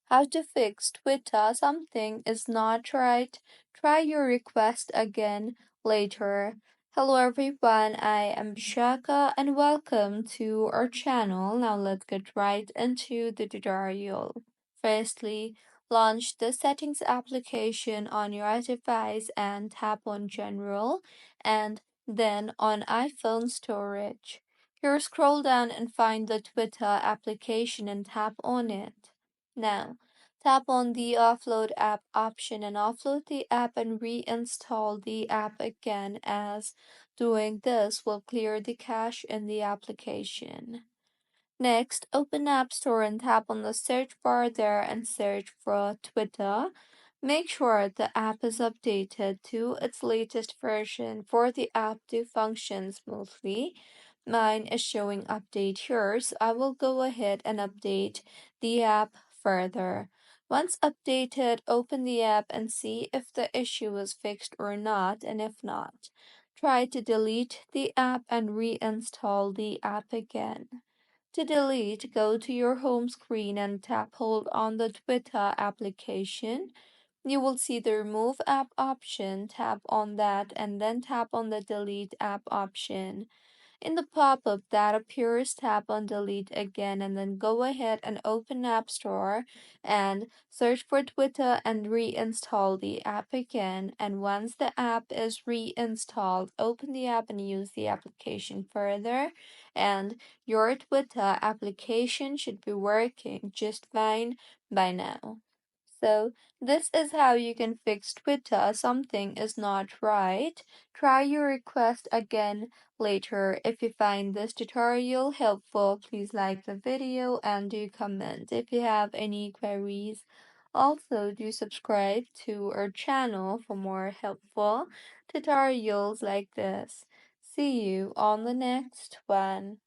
How to fix Twitter something is not right. Try your request again later. Hello everyone, I am Shaka and welcome to our channel. Now let's get right into the tutorial. Firstly, launch the settings application on your device and tap on general and then on iPhone storage. Here scroll down and find the Twitter application and tap on it. Now, tap on the Offload App option and offload the app and reinstall the app again, as doing this will clear the cache in the application. Next, open App Store and tap on the search bar there and search for Twitter. Make sure the app is updated to its latest version for the app to function smoothly. Mine is showing update here, so I will go ahead and update the app further. Once updated, open the app and see if the issue is fixed or not, and if not, try to delete the app and reinstall the app again. To delete, go to your home screen and hold on the Twitter application. You will see the Remove App option. Tap on that and then tap on the Delete App option. In the pop-up that appears, tap on delete again and then go ahead and open App Store and search for Twitter and reinstall the app again. And once the app is reinstalled, open the app and use the application further. And your Twitter application should be working just fine by now. So, this is how you can fix Twitter. Something is not right. Try your request again later. If you find this tutorial helpful, please like the video and do comment if you have any queries. Also, do subscribe to our channel for more helpful tutorials like this. See you on the next one.